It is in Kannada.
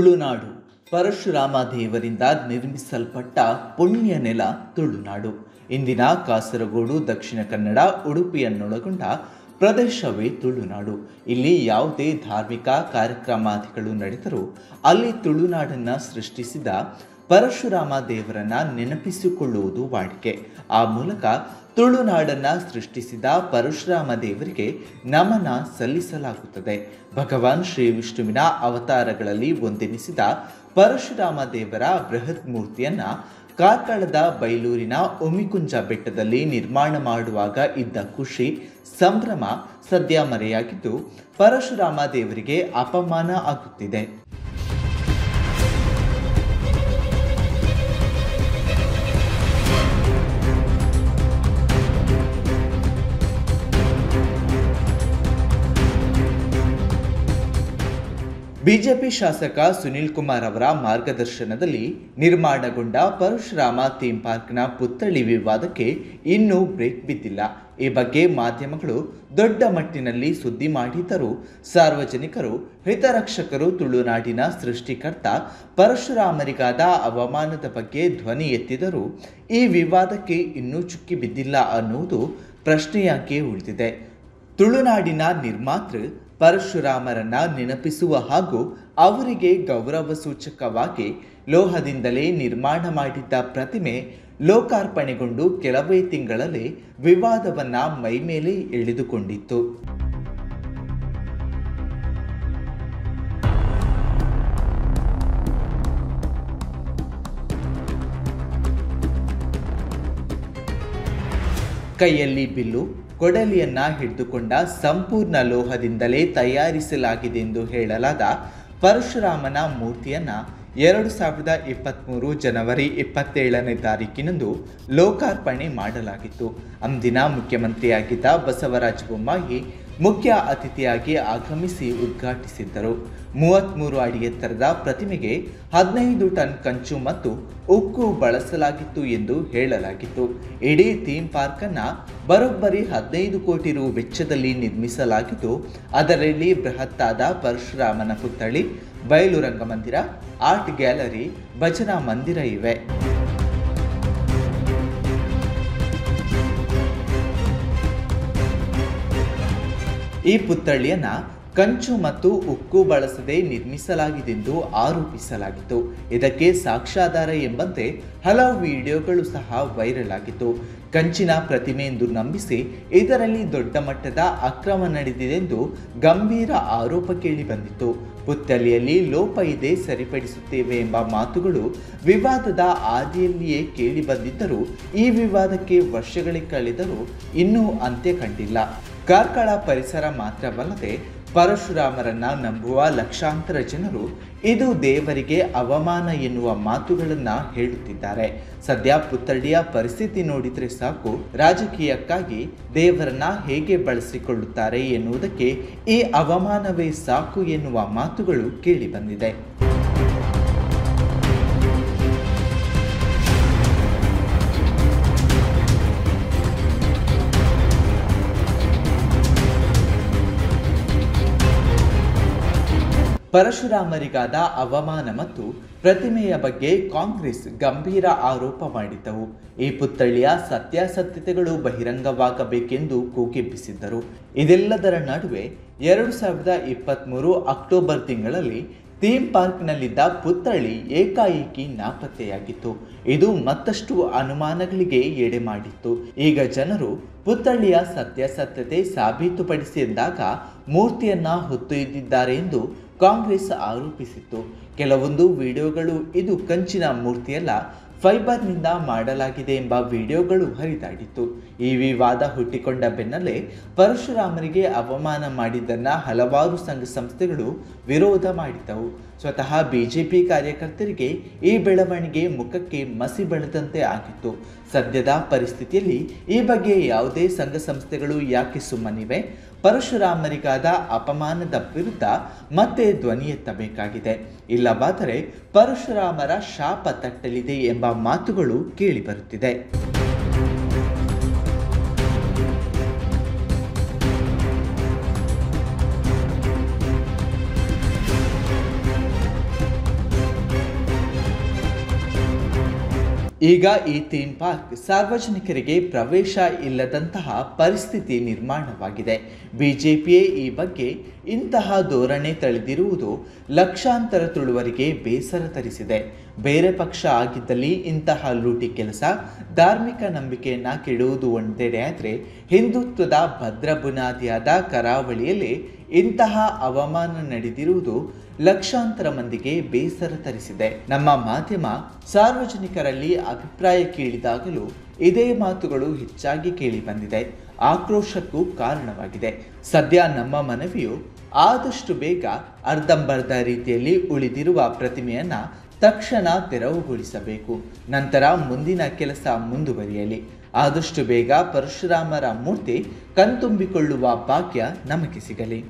ತುಳುನಾಡು ಪರಶುರಾಮ ದೇವರಿಂದ ನಿರ್ಮಿಸಲ್ಪಟ್ಟ ಪುಣ್ಯ ನೆಲ ತುಳುನಾಡು. ಇಂದಿನ ಕಾಸರಗೋಡು, ದಕ್ಷಿಣ ಕನ್ನಡ, ಉಡುಪಿಯನ್ನೊಳಗೊಂಡ ಪ್ರದೇಶವೇ ತುಳುನಾಡು. ಇಲ್ಲಿ ಯಾವುದೇ ಧಾರ್ಮಿಕ ಕಾರ್ಯಕ್ರಮಾದಿಗಳು ನಡೆದರೂ ಅಲ್ಲಿ ತುಳುನಾಡನ್ನು ಸೃಷ್ಟಿಸಿದ ಪರಶುರಾಮ ದೇವರನ್ನ ನೆನಪಿಸಿಕೊಳ್ಳುವುದು ವಾಡಿಕೆ. ಆ ಮೂಲಕ ತುಳುನಾಡನ್ನು ಸೃಷ್ಟಿಸಿದ ಪರಶುರಾಮ ದೇವರಿಗೆ ನಮನ ಸಲ್ಲಿಸಲಾಗುತ್ತದೆ. ಭಗವಾನ್ ಶ್ರೀ ವಿಷ್ಣುವಿನ ಅವತಾರಗಳಲ್ಲಿ ಒಂದೆನಿಸಿದ ಪರಶುರಾಮ ದೇವರ ಬೃಹತ್ ಮೂರ್ತಿಯನ್ನ ಕಾರ್ಕಳದ ಬೈಲೂರಿನ ಒಮಿಕುಂಜ ಬೆಟ್ಟದಲ್ಲಿ ನಿರ್ಮಾಣ ಮಾಡುವಾಗ ಇದ್ದ ಖುಷಿ, ಸಂಭ್ರಮ ಸದ್ಯ ಮರೆಯಾಗಿದ್ದು ಪರಶುರಾಮ ದೇವರಿಗೆ ಅಪಮಾನ ಆಗುತ್ತಿದೆ. ಬಿಜೆಪಿ ಶಾಸಕ ಸುನೀಲ್ ಕುಮಾರ್ ಅವರ ಮಾರ್ಗದರ್ಶನದಲ್ಲಿ ನಿರ್ಮಾಣಗೊಂಡ ಪರಶುರಾಮ ಥೀಮ್ ಪಾರ್ಕ್ನ ಪುತ್ಥಳಿ ವಿವಾದಕ್ಕೆ ಇನ್ನೂ ಬ್ರೇಕ್ ಬಿದ್ದಿಲ್ಲ. ಈ ಬಗ್ಗೆ ಮಾಧ್ಯಮಗಳು ದೊಡ್ಡ ಮಟ್ಟಿನಲ್ಲಿ ಸುದ್ದಿ ಮಾಡಿದ್ದರೂ ಸಾರ್ವಜನಿಕರು, ಹಿತರಕ್ಷಕರು ತುಳುನಾಡಿನ ಸೃಷ್ಟಿಕರ್ತ ಪರಶುರಾಮರಿಗಾದ ಅವಮಾನದ ಬಗ್ಗೆ ಧ್ವನಿ ಎತ್ತಿದರೂ ಈ ವಿವಾದಕ್ಕೆ ಇನ್ನೂ ಚುಕ್ಕಿ ಬಿದ್ದಿಲ್ಲ ಅನ್ನುವುದು ಪ್ರಶ್ನೆಯಾಗಿ ಉಳಿದಿದೆ. ತುಳುನಾಡಿನ ನಿರ್ಮಾತೃ ಪರಶುರಾಮರನ್ನ ನೆನಪಿಸುವ ಹಾಗೂ ಅವರಿಗೆ ಗೌರವ ಸೂಚಕವಾಗಿ ಲೋಹದಿಂದಲೇ ನಿರ್ಮಾಣ ಮಾಡಿದ್ದ ಪ್ರತಿಮೆ ಲೋಕಾರ್ಪಣೆಗೊಂಡು ಕೆಲವೇ ತಿಂಗಳಲ್ಲೇ ವಿವಾದವನ್ನ ಮೈಮೇಲೆ ಎಳೆದುಕೊಂಡಿತ್ತು. ಕೈಯಲ್ಲಿ ಬಿಲ್ಲು, ಕೊಡಲಿಯನ್ನ ಹಿಡಿದುಕೊಂಡ ಸಂಪೂರ್ಣ ಲೋಹದಿಂದಲೇ ತಯಾರಿಸಲಾಗಿದೆ ಎಂದು ಹೇಳಲಾದ ಪರಶುರಾಮನ ಮೂರ್ತಿಯನ್ನ 2023 ಜನವರಿ 27ನೇ ತಾರೀಕಿನಂದು ಲೋಕಾರ್ಪಣೆ ಮಾಡಲಾಗಿತ್ತು. ಅಂದಿನ ಮುಖ್ಯಮಂತ್ರಿಯಾಗಿದ್ದ ಬಸವರಾಜ ಬೊಮ್ಮಾಯಿ ಮುಖ್ಯ ಅತಿಥಿಯಾಗಿ ಆಗಮಿಸಿ ಉದ್ಘಾಟಿಸಿದ್ದರು. 33 ಅಡಿ ಎತ್ತರದ ಪ್ರತಿಮೆಗೆ 15 ಟನ್ ಕಂಚು ಮತ್ತು ಉಕ್ಕು ಬಳಸಲಾಗಿತ್ತು ಎಂದು ಹೇಳಲಾಗಿತ್ತು. ಇಡೀ ಥೀಮ್ ಪಾರ್ಕ್ ಅನ್ನ ಬರೋಬ್ಬರಿ 15 ಕೋಟಿ ರು ವೆಚ್ಚದಲ್ಲಿ ನಿರ್ಮಿಸಲಾಗಿದ್ದು ಅದರಲ್ಲಿ ಬೃಹತ್ತಾದ ಪರಶುರಾಮನ ಪುತ್ಥಳಿ, ಬಯಲು ರಂಗಮಂದಿರ, ಆರ್ಟ್ ಗ್ಯಾಲರಿ, ಭಜನಾ ಮಂದಿರ ಇವೆ. ಈ ಪುತ್ಥಳಿಯನ್ನ ಕಂಚು ಮತ್ತು ಉಕ್ಕು ಬಳಸದೆ ನಿರ್ಮಿಸಲಾಗಿದೆಂದು ಆರೋಪಿಸಲಾಗಿತ್ತು. ಇದಕ್ಕೆ ಸಾಕ್ಷ್ಯಾಧಾರ ಎಂಬಂತೆ ಹಲವು ವಿಡಿಯೋಗಳು ಸಹ ವೈರಲ್ ಆಗಿತ್ತು. ಕಂಚಿನ ಪ್ರತಿಮೆ ಎಂದು ನಂಬಿಸಿ ಇದರಲ್ಲಿ ದೊಡ್ಡ ಮಟ್ಟದ ಅಕ್ರಮ ನಡೆದಿದೆಂದು ಗಂಭೀರ ಆರೋಪ ಕೇಳಿಬಂದಿತ್ತು. ಪುತ್ಥಳಿಯಲ್ಲಿ ಲೋಪ ಇದೆ, ಸರಿಪಡಿಸುತ್ತೇವೆ ಎಂಬ ಮಾತುಗಳು ವಿವಾದದ ಆದಿಯಲ್ಲಿಯೇ ಕೇಳಿಬಂದಿದ್ದರೂ ಈ ವಿವಾದಕ್ಕೆ ವರ್ಷಗಳೇ ಕಳೆದರೂ ಇನ್ನೂ ಅಂತ್ಯ ಕಂಡಿಲ್ಲ. ಕಾರ್ಕಳ ಪರಿಸರ ಮಾತ್ರವಲ್ಲದೆ ಪರಶುರಾಮರನ್ನ ನಂಬುವ ಲಕ್ಷಾಂತರ ಜನರು ಇದು ದೇವರಿಗೆ ಅವಮಾನ ಎನ್ನುವ ಮಾತುಗಳನ್ನ ಹೇಳುತ್ತಿದ್ದಾರೆ. ಸದ್ಯ ಪುತ್ಥಳಿಯ ಪರಿಸ್ಥಿತಿ ನೋಡಿದ್ರೆ ಸಾಕು, ರಾಜಕೀಯಕ್ಕಾಗಿ ದೇವರನ್ನ ಹೇಗೆ ಬಳಸಿಕೊಳ್ಳುತ್ತಾರೆ ಎನ್ನುವುದಕ್ಕೆ ಈ ಅವಮಾನವೇ ಸಾಕು ಎನ್ನುವ ಮಾತುಗಳು ಕೇಳಿಬಂದಿದೆ. ಪರಶುರಾಮರಿಗಾದ ಅವಮಾನ ಮತ್ತು ಪ್ರತಿಮೆಯ ಬಗ್ಗೆ ಕಾಂಗ್ರೆಸ್ ಗಂಭೀರ ಆರೋಪ ಮಾಡಿದ್ದವು. ಈ ಪುತ್ಥಳಿಯ ಸತ್ಯಾಸತ್ಯತೆಗಳು ಬಹಿರಂಗವಾಗಬೇಕೆಂದು ಕೂಗೆಬ್ಬಿಸಿದ್ದರು. ಇದೆಲ್ಲದರ ನಡುವೆ 2023 ಅಕ್ಟೋಬರ್ ತಿಂಗಳಲ್ಲಿ ಥೀಮ್ ಪಾರ್ಕ್ನಲ್ಲಿದ್ದ ಪುತ್ಥಳಿ ಏಕಾಏಕಿ ನಾಪತ್ತೆಯಾಗಿತ್ತು. ಇದು ಮತ್ತಷ್ಟು ಅನುಮಾನಗಳಿಗೆ ಎಡೆ ಮಾಡಿತ್ತು. ಈಗ ಜನರು ಪುತ್ಥಳಿಯ ಸತ್ಯಾಸತ್ಯತೆ ಸಾಬೀತುಪಡಿಸಿ ಎಂದಾಗ ಮೂರ್ತಿಯನ್ನ ಹೊತ್ತೊಯ್ದಿದ್ದಾರೆ ಎಂದು ಕಾಂಗ್ರೆಸ್ ಆರೋಪಿಸಿತ್ತು. ಕೆಲವೊಂದು ವಿಡಿಯೋಗಳು ಇದು ಕಂಚಿನ ಮೂರ್ತಿಯಲ್ಲ, ಫೈಬರ್ನಿಂದ ಮಾಡಲಾಗಿದೆ ಎಂಬ ವಿಡಿಯೋಗಳು ಹರಿದಾಡಿತ್ತು. ಈ ವಿವಾದ ಹುಟ್ಟಿಕೊಂಡ ಬೆನ್ನಲ್ಲೇ ಪರಶುರಾಮರಿಗೆ ಅವಮಾನ ಮಾಡಿದ್ದನ್ನ ಹಲವಾರು ಸಂಘ ಸಂಸ್ಥೆಗಳು ವಿರೋಧ ಮಾಡಿದ್ದವು. ಸ್ವತಃ ಬಿಜೆಪಿ ಕಾರ್ಯಕರ್ತರಿಗೆ ಈ ಬೆಳವಣಿಗೆ ಮುಖಕ್ಕೆ ಮಸಿ ಬೆಳೆದಂತೆ ಆಗಿತ್ತು. ಸದ್ಯದ ಪರಿಸ್ಥಿತಿಯಲ್ಲಿ ಈ ಬಗ್ಗೆ ಯಾವುದೇ ಸಂಘ ಸಂಸ್ಥೆಗಳು ಯಾಕೆ ಸುಮ್ಮನಿವೆ? ಪರಶುರಾಮರಿಗಾದ ಅಪಮಾನದ ವಿರುದ್ಧ ಮತ್ತೆ ಧ್ವನಿ ಎತ್ತಬೇಕಾಗಿದೆ. ಇಲ್ಲವಾದರೆ ಪರಶುರಾಮರ ಶಾಪ ತಟ್ಟಲಿದೆ ಎಂಬ ಮಾತುಗಳು ಕೇಳಿಬರುತ್ತಿದೆ. ಈಗ ಈ ಥೀಮ್ ಪಾರ್ಕ್ ಸಾರ್ವಜನಿಕರಿಗೆ ಪ್ರವೇಶ ಇಲ್ಲದಂತಹ ಪರಿಸ್ಥಿತಿ ನಿರ್ಮಾಣವಾಗಿದೆ. ಬಿಜೆಪಿಯೇ ಈ ಬಗ್ಗೆ ಇಂತಹ ಧೋರಣೆ ತಳೆದಿರುವುದು ಲಕ್ಷಾಂತರ ತುಳುವರಿಗೆ ಬೇಸರ ತರಿಸಿದೆ. ಬೇರೆ ಪಕ್ಷ ಆಗಿದ್ದಲ್ಲಿ ಇಂತಹ ಲೂಟಿ ಕೆಲಸ, ಧಾರ್ಮಿಕ ನಂಬಿಕೆಯನ್ನ ಕೆಡುವುದು ಒಂದೆಡೆಯಾದರೆ, ಹಿಂದುತ್ವದ ಭದ್ರ ಬುನಾದಿಯಾದ ಕರಾವಳಿಯಲ್ಲಿ ಇಂತಹ ಅವಮಾನ ನಡೆದಿರುವುದು ಲಕ್ಷಾಂತರ ಮಂದಿಗೆ ಬೇಸರ ತರಿಸಿದೆ. ನಮ್ಮ ಮಾಧ್ಯಮ ಸಾರ್ವಜನಿಕರಲ್ಲಿ ಅಭಿಪ್ರಾಯ ಕೇಳಿದಾಗಲೂ ಇದೇ ಮಾತುಗಳು ಹೆಚ್ಚಾಗಿ ಕೇಳಿ ಬಂದಿದೆ. ಆಕ್ರೋಶಕ್ಕೂ ಕಾರಣವಾಗಿದೆ. ಸದ್ಯ ನಮ್ಮ ಮನವಿಯು ಆದಷ್ಟು ಬೇಗ ಅರ್ಧಂಬರ್ಧ ರೀತಿಯಲ್ಲಿ ಉಳಿದಿರುವ ಪ್ರತಿಮೆಯನ್ನ ತಕ್ಷಣ ತೆರವುಗೊಳಿಸಬೇಕು. ನಂತರ ಮುಂದಿನ ಕೆಲಸ ಮುಂದುವರಿಯಲಿ. ಆದಷ್ಟು ಬೇಗ ಪರಶುರಾಮರ ಮೂರ್ತಿ ಕಣ್ತುಂಬಿಕೊಳ್ಳುವ ಭಾಗ್ಯ ನಮಗೆ ಸಿಗಲಿ.